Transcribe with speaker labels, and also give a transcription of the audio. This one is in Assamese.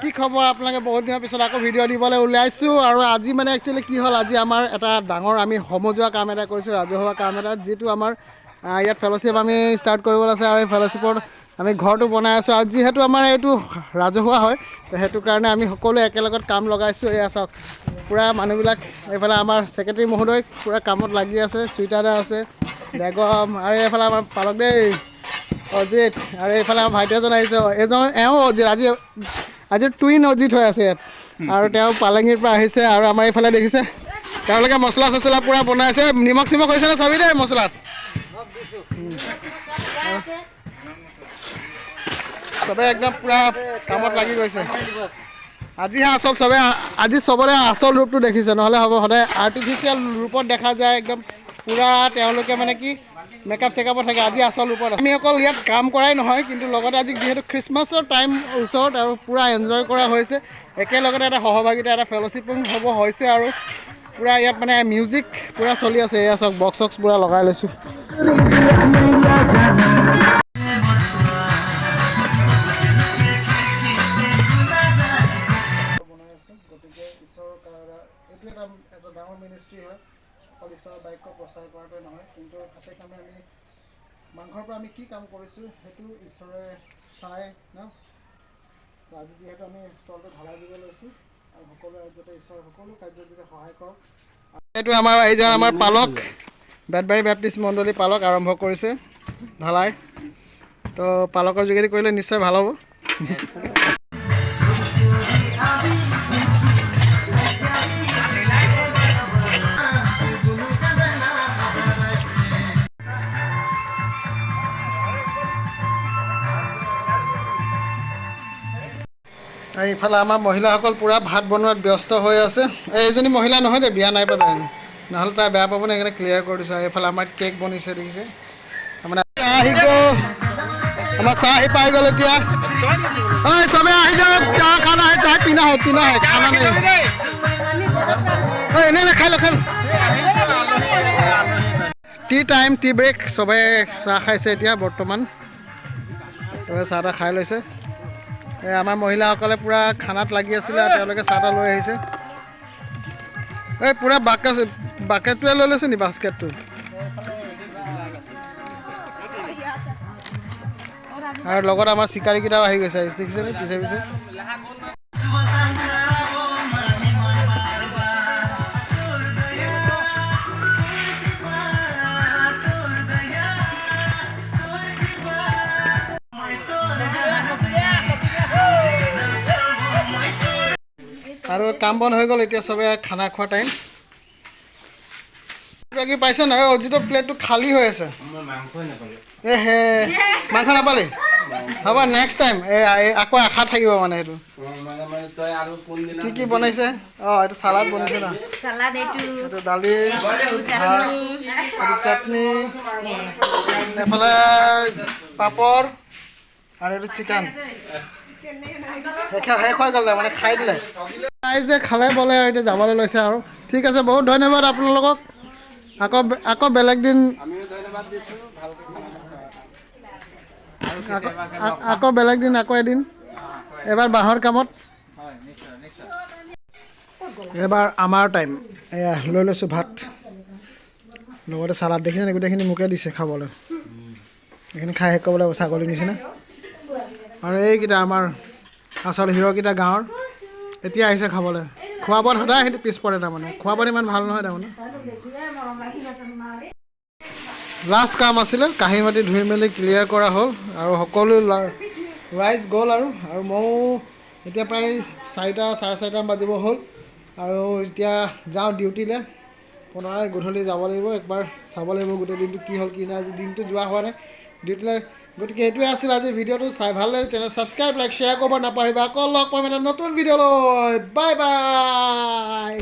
Speaker 1: কি খবৰ আপোনালোকে বহুত দিনৰ পিছত আকৌ ভিডিঅ' দিবলৈ ওলাইছোঁ আৰু আজি মানে একচুৱেলি কি হ'ল আজি আমাৰ এটা ডাঙৰ আমি সমজুৱা কাম এটা কৰিছোঁ ৰাজহুৱা কাম এটা যিটো আমাৰ ইয়াত ফেলোশ্বিপ আমি ষ্টাৰ্ট কৰিবলৈ আছে আৰু এই ফেলোশ্বিপত আমি ঘৰটো বনাই আছোঁ আৰু যিহেতু আমাৰ এইটো ৰাজহুৱা হয় তো সেইটো কাৰণে আমি সকলোৱে একেলগত কাম লগাইছোঁ এয়া চাওক পূৰা মানুহবিলাক এইফালে আমাৰ ছেক্ৰেটাৰী মহোদয় পূৰা কামত লাগি আছে চুইটাৰ আছে বেগম আৰু এইফালে আমাৰ পালক দেই অজিত আৰু এইফালে আমাৰ ভাইটি এজন আহিছে এজন এওঁ অজিত আজি টুইন অজিত হৈ আছে ইয়াত আৰু তেওঁ পালেঙিৰ পৰা আহিছে আৰু আমাৰ এইফালে দেখিছে তেওঁলোকে মছলা চছলা পূৰা বনাইছে নিমখ চিমখ হৈছেনে চাবি দেই মছলাত চবে একদম পূৰা কামত লাগি গৈছে আজিহে আচল চবে আজি চবৰে আচল ৰূপটো দেখিছে নহ'লে হ'ব সদায় আৰ্টিফিচিয়েল ৰূপত দেখা যায় একদম পূৰা তেওঁলোকে মানে কি মেকআপ চেকআপত থাকে আজি আচল ৰূপত আমি অকল ইয়াত কাম কৰাই নহয় কিন্তু লগতে আজি যিহেতু খ্ৰীষ্টমাছৰ টাইম ওচৰত আৰু পূৰা এনজয় কৰা হৈছে একেলগতে এটা সহভাগিতা এটা ফেলোশ্বিপিং হ'ব হৈছে আৰু পূৰা ইয়াত মানে মিউজিক পূৰা চলি আছে এয়া চাওক বক্স চক্স পূৰা লগাই লৈছোঁ গতিকে এইটো এটা ডাঙৰ মিনিষ্ট্ৰী হয় অকল ঈশ্বৰৰ বাক্য প্ৰচাৰ কৰাটোৱে নহয় কিন্তু হাতে কামে আমি মাংসৰ পৰা আমি কি কাম কৰিছোঁ সেইটো ঈশ্বৰে চাই ন তো আজি যিহেতু আমি তলটো ঢালাই দিব লৈছোঁ আৰু সকলোৱে যাতে ঈশ্বৰৰ সকলো কাৰ্যত যাতে সহায় কৰক এইটো আমাৰ এইজন আমাৰ পালক বেতবাৰী বেপ্টিষ্ট মণ্ডলী পালক আৰম্ভ কৰিছে ঢালাই তো পালকৰ যোগেদি কৰিলে নিশ্চয় ভাল হ'ব এইফালে আমাৰ মহিলাসকল পূৰা ভাত বনোৱাত ব্যস্ত হৈ আছে এইজনী মহিলা নহয় দে বিয়া নাই পতা নহ'লে তাই বেয়া পাব নে সেইকাৰণে ক্লিয়াৰ কৰি দিছোঁ এইফালে আমাৰ কেক বনিছে দেখিছে তাৰমানে আহি গ'ল আমাৰ চাহ আহি পাই গ'ল এতিয়া ঐ চবে আহি যাওক চাহ খানা হয় চাহ পিনা হয় খানা নাই ঐ এনে খাই ল টি টাইম টি ব্ৰেক চবে চাহ খাইছে এতিয়া বৰ্তমান চবে চাহ তাহ খাই লৈছে আমাৰ মহিলাসকলে পূৰা খানাত লাগি আছিলে আৰু তেওঁলোকে চাহ তাহ লৈ আহিছে এই পূৰা বাকেটটোৱে লৈ লৈছে নি বাস্কেটটো আৰু লগত আমাৰ চিকাৰীকেইটাও আহি গৈছে দেখিছে নি পিছে পিছে আৰু কাম বন হৈ গ'ল এতিয়া চবে খানা খোৱা টাইম কি পাইছে নহয় অজিতৰ প্লেটটো খালী হৈ আছে হে মাংস নাপালি হ'ব নেক্সট টাইম আকৌ আশা থাকিব মানে সেইটো কি কি বনাইছে অঁ এইটো চালাড বনাইছে ন এইটো দালি এইটো চাটনি এইফালে পাপৰ আৰু এইটো চিকেন শেষ হৈ গ'ল মানে খাই দিলে যে খালে বলে আৰু এতিয়া যাবলৈ লৈছে আৰু ঠিক আছে বহুত ধন্যবাদ আপোনালোকক আকৌ বেলেগ দিন আকৌ এদিন এবাৰ বাঁহৰ কামত এবাৰ আমাৰ টাইম এয়া লৈ লৈছোঁ ভাত লগতে চালাড দেখিছেনে গোটেইখিনি মোকে দিছে খাবলৈ এইখিনি খাই শেষ কৰিবলৈ ছাগলীৰ নিচিনা আৰু এইকেইটা আমাৰ আচল হিৰ'কেইটা গাঁৱৰ এতিয়া আহিছে খাবলৈ খোৱা বোৱাত সদায় সেইটো পিছ পৰে তাৰমানে খোৱা বোৱাত ইমান ভাল নহয় তাৰমানে লাষ্ট কাম আছিলে কাঁহী মাটি ধুই মেলি ক্লিয়াৰ কৰা হ'ল আৰু সকলো ৰাইজ গ'ল আৰু ময়ো এতিয়া প্ৰায় 4টা চাৰে 4টামান বাজিব হ'ল আৰু এতিয়া যাওঁ ডিউটিলৈ পুনৰাই গধূলি যাব লাগিব একবাৰ চাব লাগিব গোটেই দিনটো কি হ'ল কি নাই আজি দিনটো যোৱা হোৱা নাই ডিউটিলৈ গতিকে এইটোৱে আছিল আজি ভিডিঅ'টো চাই ভাল লাগিলে চেনেল ছাবস্ক্ৰাইব লাইক শ্বেয়াৰ কৰিব নাপাহৰিবা আকৌ লগ পাম এটা নতুন ভিডিঅ' লৈ বাই বাই